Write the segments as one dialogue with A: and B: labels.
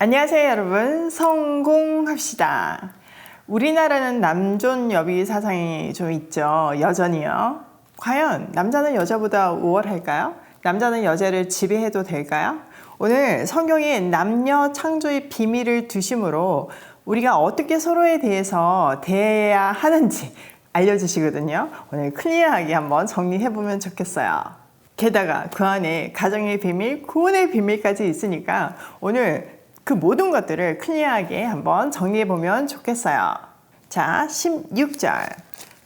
A: 안녕하세요 여러분, 성공합시다. 우리나라는 남존 여비 사상이 좀 있죠. 여전히요. 과연 남자는 여자보다 우월할까요? 남자는 여자를 지배해도 될까요? 오늘 성경의 남녀 창조의 비밀을 두심으로 우리가 어떻게 서로에 대해서 대해야 하는지 알려주시거든요. 오늘 클리어하게 한번 정리해보면 좋겠어요. 게다가 그 안에 가정의 비밀, 구원의 비밀까지 있으니까 오늘 그 모든 것들을 클리어하게 한번 정리해보면 좋겠어요. 자, 16절.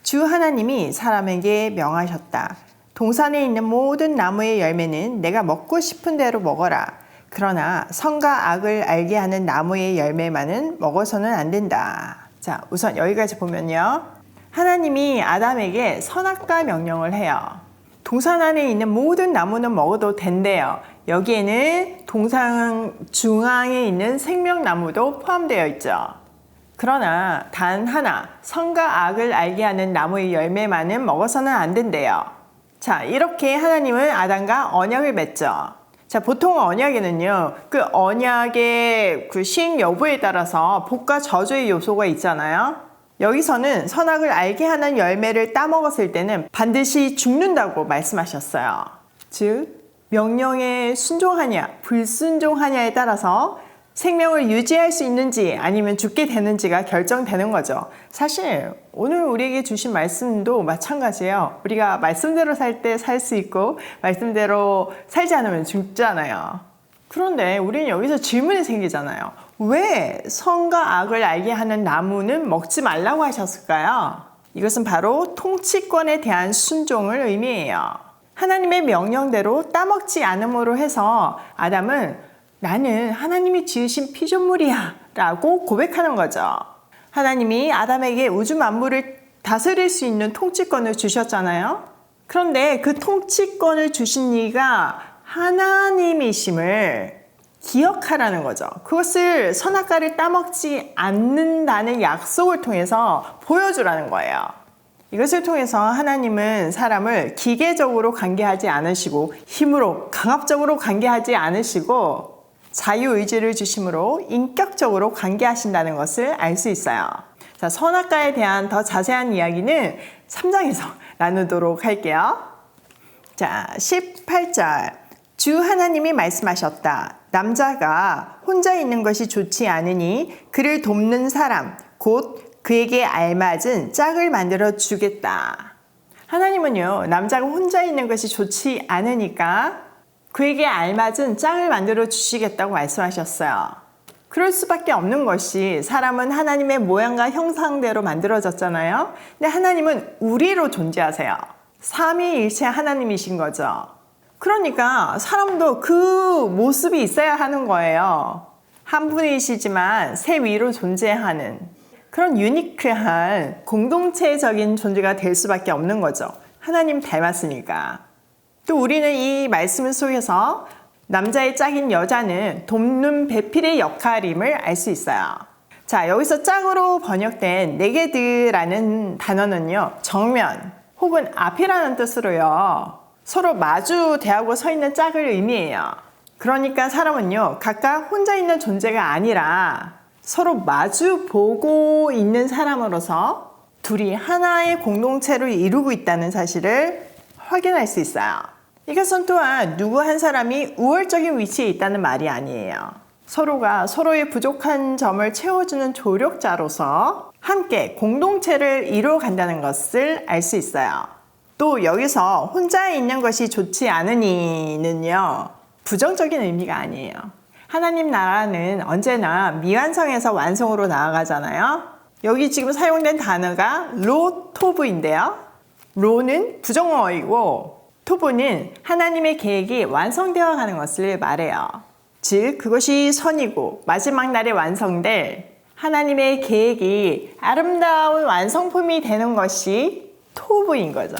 A: 주 하나님이 사람에게 명하셨다. 동산에 있는 모든 나무의 열매는 내가 먹고 싶은 대로 먹어라. 그러나 선과 악을 알게 하는 나무의 열매만은 먹어서는 안 된다. 자, 우선 여기까지 보면요. 하나님이 아담에게 선악과 명령을 해요. 동산 안에 있는 모든 나무는 먹어도 된대요. 여기에는 동산 중앙에 있는 생명나무도 포함되어 있죠. 그러나 단 하나, 선과 악을 알게 하는 나무의 열매만은 먹어서는 안 된대요. 자, 이렇게 하나님은 아담과 언약을 맺죠. 자, 보통 언약에는요, 그 언약의 그 시행 여부에 따라서 복과 저주의 요소가 있잖아요. 여기서는 선악을 알게 하는 열매를 따먹었을 때는 반드시 죽는다고 말씀하셨어요. 즉, 명령에 순종하냐, 불순종하냐에 따라서 생명을 유지할 수 있는지 아니면 죽게 되는지가 결정되는 거죠. 사실 오늘 우리에게 주신 말씀도 마찬가지예요. 우리가 말씀대로 살 때 살 수 있고 말씀대로 살지 않으면 죽잖아요. 그런데 우리는 여기서 질문이 생기잖아요. 왜 선과 악을 알게 하는 나무는 먹지 말라고 하셨을까요? 이것은 바로 통치권에 대한 순종을 의미해요. 하나님의 명령대로 따먹지 않음으로 해서 아담은 나는 하나님이 지으신 피조물이야 라고 고백하는 거죠. 하나님이 아담에게 우주 만물을 다스릴 수 있는 통치권을 주셨잖아요. 그런데 그 통치권을 주신 이가 하나님이심을 기억하라는 거죠. 그것을 선악과를 따먹지 않는다는 약속을 통해서 보여주라는 거예요. 이것을 통해서 하나님은 사람을 기계적으로 관계하지 않으시고 힘으로 강압적으로 관계하지 않으시고 자유의지를 주심으로 인격적으로 관계하신다는 것을 알 수 있어요. 자, 선악과에 대한 더 자세한 이야기는 3장에서 나누도록 할게요. 자, 18절. 주 하나님이 말씀하셨다. 남자가 혼자 있는 것이 좋지 않으니 그를 돕는 사람, 곧 그에게 알맞은 짝을 만들어 주겠다. 하나님은요, 남자가 혼자 있는 것이 좋지 않으니까 그에게 알맞은 짝을 만들어 주시겠다고 말씀하셨어요. 그럴 수밖에 없는 것이 사람은 하나님의 모양과 형상대로 만들어졌잖아요. 근데 하나님은 우리로 존재하세요. 삼위일체 하나님이신 거죠. 그러니까 사람도 그 모습이 있어야 하는 거예요. 한 분이시지만 세 위로 존재하는 그런 유니크한 공동체적인 존재가 될 수밖에 없는 거죠. 하나님 닮았으니까. 또 우리는 이 말씀 속에서 남자의 짝인 여자는 돕는 배필의 역할임을 알 수 있어요. 자, 여기서 짝으로 번역된 네게드라는 단어는요, 정면 혹은 앞이라는 뜻으로요, 서로 마주 대하고 서 있는 짝을 의미해요. 그러니까 사람은요, 각각 혼자 있는 존재가 아니라 서로 마주 보고 있는 사람으로서 둘이 하나의 공동체를 이루고 있다는 사실을 확인할 수 있어요. 이것은 또한 누구 한 사람이 우월적인 위치에 있다는 말이 아니에요. 서로가 서로의 부족한 점을 채워주는 조력자로서 함께 공동체를 이루어 간다는 것을 알 수 있어요. 또 여기서 혼자 있는 것이 좋지 않으니는요, 부정적인 의미가 아니에요. 하나님 나라는 언제나 미완성에서 완성으로 나아가잖아요. 여기 지금 사용된 단어가 로토브인데요. 로는 부정어이고 토브는 하나님의 계획이 완성되어 가는 것을 말해요. 즉 그것이 선이고 마지막 날에 완성될 하나님의 계획이 아름다운 완성품이 되는 것이 토브인 거죠.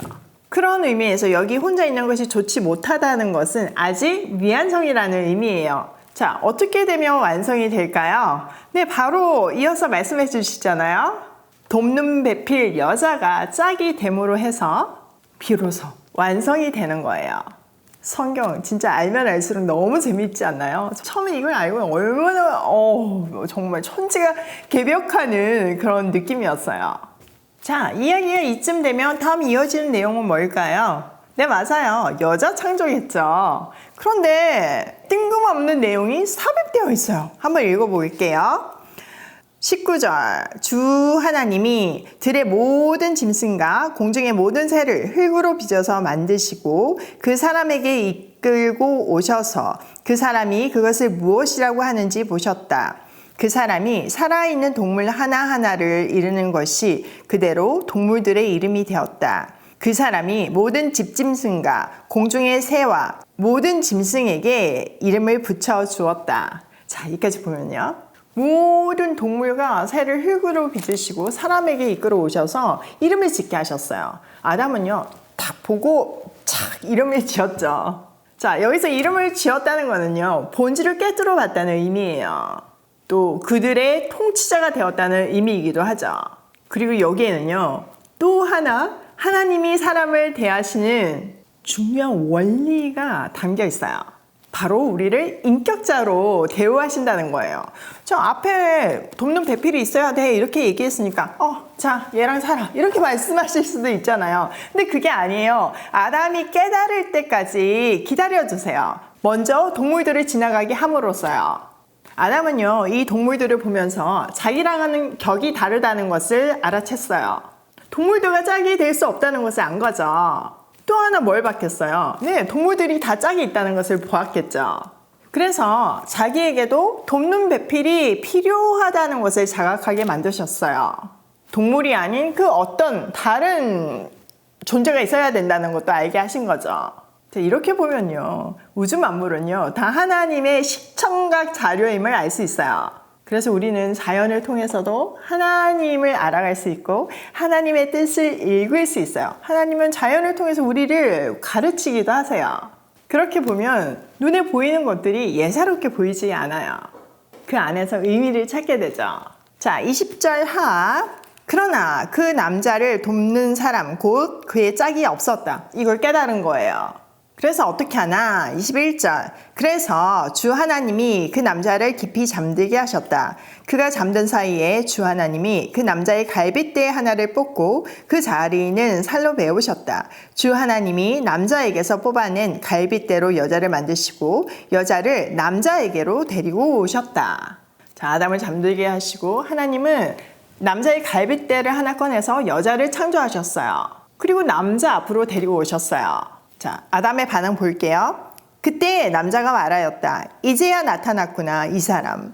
A: 그런 의미에서 여기 혼자 있는 것이 좋지 못하다는 것은 아직 미완성이라는 의미예요. 자, 어떻게 되면 완성이 될까요? 네, 바로 이어서 말씀해 주시잖아요. 돕는 배필 여자가 짝이 됨으로 해서 비로소 완성이 되는 거예요. 성경 진짜 알면 알수록 너무 재밌지 않나요? 처음에 이걸 알고 얼마나 정말 천지가 개벽하는 그런 느낌이었어요. 자, 이야기가 이쯤 되면 다음 이어지는 내용은 뭘까요? 네, 맞아요. 여자 창조겠죠. 그런데 뜬금없는 내용이 삽입되어 있어요. 한번 읽어볼게요. 19절, 주 하나님이 들의 모든 짐승과 공중의 모든 새를 흙으로 빚어서 만드시고 그 사람에게 이끌고 오셔서 그 사람이 그것을 무엇이라고 하는지 보셨다. 그 사람이 살아있는 동물 하나하나를 이루는 것이 그대로 동물들의 이름이 되었다. 그 사람이 모든 집짐승과 공중의 새와 모든 짐승에게 이름을 붙여 주었다. 자, 여기까지 보면요. 모든 동물과 새를 흙으로 빚으시고 사람에게 이끌어 오셔서 이름을 짓게 하셨어요. 아담은요, 딱 보고 착 이름을 지었죠. 자, 여기서 이름을 지었다는 거는요, 본질을 깨뜨려 봤다는 의미예요. 또 그들의 통치자가 되었다는 의미이기도 하죠. 그리고 여기에는요, 또 하나 하나님이 사람을 대하시는 중요한 원리가 담겨 있어요. 바로 우리를 인격자로 대우하신다는 거예요. 저 앞에 돕는 배필이 있어야 돼 이렇게 얘기했으니까 자 얘랑 살아 이렇게 말씀하실 수도 있잖아요. 근데 그게 아니에요. 아담이 깨달을 때까지 기다려주세요. 먼저 동물들을 지나가게 함으로써요. 아담은요, 이 동물들을 보면서 자기랑은 격이 다르다는 것을 알아챘어요. 동물들과 짝이 될 수 없다는 것을 안 거죠. 또 하나 뭘 봤겠어요? 네, 동물들이 다 짝이 있다는 것을 보았겠죠. 그래서 자기에게도 돕는 배필이 필요하다는 것을 자각하게 만드셨어요. 동물이 아닌 그 어떤 다른 존재가 있어야 된다는 것도 알게 하신 거죠. 이렇게 보면요, 우주 만물은요 다 하나님의 시청각 자료임을 알 수 있어요. 그래서 우리는 자연을 통해서도 하나님을 알아갈 수 있고 하나님의 뜻을 읽을 수 있어요. 하나님은 자연을 통해서 우리를 가르치기도 하세요. 그렇게 보면 눈에 보이는 것들이 예사롭게 보이지 않아요. 그 안에서 의미를 찾게 되죠. 자, 20절 하. 그러나 그 남자를 돕는 사람 곧 그의 짝이 없었다. 이걸 깨달은 거예요. 그래서 어떻게 하나? 21절. 그래서 주 하나님이 그 남자를 깊이 잠들게 하셨다. 그가 잠든 사이에 주 하나님이 그 남자의 갈빗대 하나를 뽑고 그 자리는 살로 메우셨다. 주 하나님이 남자에게서 뽑아낸 갈빗대로 여자를 만드시고 여자를 남자에게로 데리고 오셨다. 자, 아담을 잠들게 하시고 하나님은 남자의 갈빗대를 하나 꺼내서 여자를 창조하셨어요. 그리고 남자 앞으로 데리고 오셨어요. 자, 아담의 반응 볼게요. 그때 남자가 말하였다. 이제야 나타났구나, 이 사람.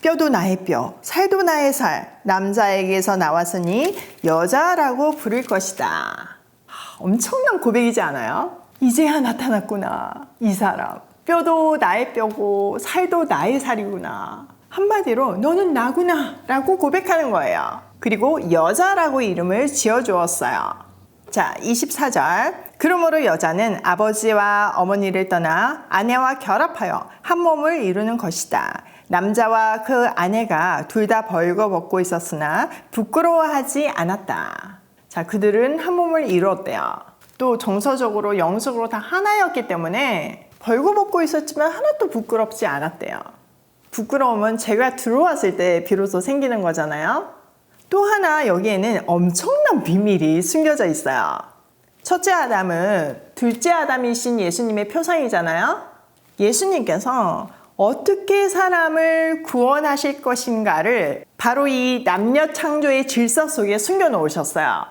A: 뼈도 나의 뼈, 살도 나의 살. 남자에게서 나왔으니 여자라고 부를 것이다. 엄청난 고백이지 않아요? 이제야 나타났구나, 이 사람. 뼈도 나의 뼈고 살도 나의 살이구나. 한마디로 너는 나구나 라고 고백하는 거예요. 그리고 여자라고 이름을 지어주었어요. 자, 24절. 그러므로 여자는 아버지와 어머니를 떠나 아내와 결합하여 한 몸을 이루는 것이다. 남자와 그 아내가 둘 다 벌거벗고 있었으나 부끄러워하지 않았다. 자, 그들은 한 몸을 이루었대요. 또 정서적으로 영적으로 다 하나였기 때문에 벌거벗고 있었지만 하나도 부끄럽지 않았대요. 부끄러움은 죄가 들어왔을 때 비로소 생기는 거잖아요. 또 하나 여기에는 엄청난 비밀이 숨겨져 있어요. 첫째 아담은 둘째 아담이신 예수님의 표상이잖아요. 예수님께서 어떻게 사람을 구원하실 것인가를 바로 이 남녀 창조의 질서 속에 숨겨놓으셨어요.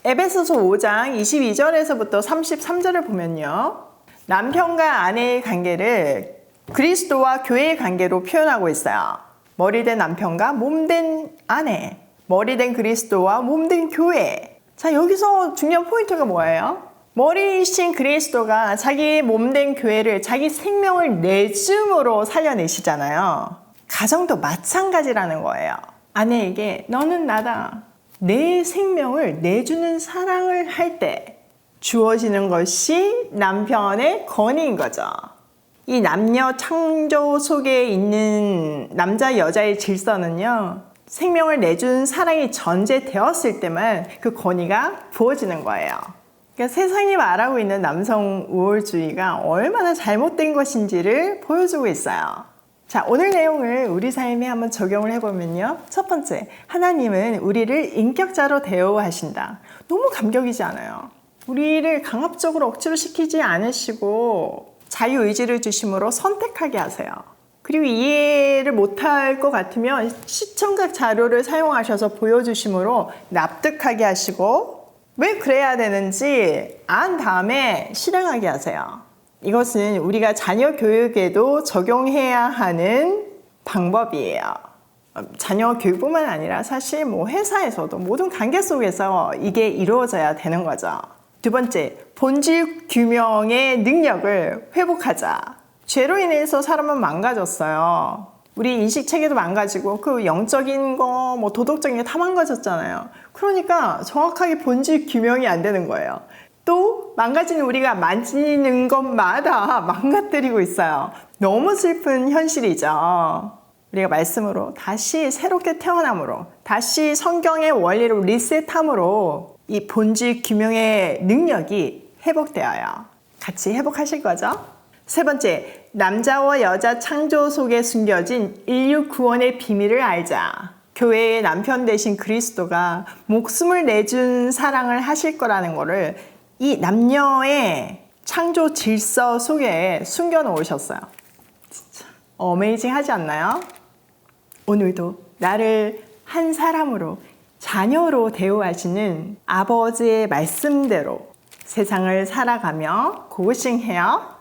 A: 에베소서 5장 22절에서부터 33절을 보면요, 남편과 아내의 관계를 그리스도와 교회의 관계로 표현하고 있어요. 머리된 남편과 몸된 아내, 머리된 그리스도와 몸된 교회. 자, 여기서 중요한 포인트가 뭐예요? 머리이신 그리스도가 자기 몸된 교회를 자기 생명을 내줌으로 살려내시잖아요. 가정도 마찬가지라는 거예요. 아내에게 너는 나다. 내 생명을 내주는 사랑을 할 때 주어지는 것이 남편의 권위인 거죠. 이 남녀 창조 속에 있는 남자 여자의 질서는요, 생명을 내준 사랑이 전제되었을 때만 그 권위가 부어지는 거예요. 그러니까 세상이 말하고 있는 남성 우월주의가 얼마나 잘못된 것인지를 보여주고 있어요. 자, 오늘 내용을 우리 삶에 한번 적용을 해보면요. 첫 번째, 하나님은 우리를 인격자로 대우하신다. 너무 감격이지 않아요? 우리를 강압적으로 억지로 시키지 않으시고 자유의지를 주심으로 선택하게 하세요. 그리고 이해를 못할 것 같으면 시청각 자료를 사용하셔서 보여주심으로 납득하게 하시고 왜 그래야 되는지 안 다음에 실행하게 하세요. 이것은 우리가 자녀 교육에도 적용해야 하는 방법이에요. 자녀 교육뿐만 아니라 사실 회사에서도 모든 관계 속에서 이게 이루어져야 되는 거죠. 두 번째, 본질 규명의 능력을 회복하자. 죄로 인해서 사람은 망가졌어요. 우리 인식 체계도 망가지고 그 영적인 거, 도덕적인 게 다 망가졌잖아요. 그러니까 정확하게 본질 규명이 안 되는 거예요. 또 망가지는 우리가 만지는 것마다 망가뜨리고 있어요. 너무 슬픈 현실이죠. 우리가 말씀으로 다시 새롭게 태어남으로 다시 성경의 원리로 리셋함으로 이 본질 규명의 능력이 회복되어요. 같이 회복하실 거죠? 세 번째, 남자와 여자 창조 속에 숨겨진 인류 구원의 비밀을 알자. 교회의 남편 되신 그리스도가 목숨을 내준 사랑을 하실 거라는 거를 이 남녀의 창조 질서 속에 숨겨 놓으셨어요. 진짜 어메이징 하지 않나요? 오늘도 나를 한 사람으로 자녀로 대우하시는 아버지의 말씀대로 세상을 살아가며 고고싱해요.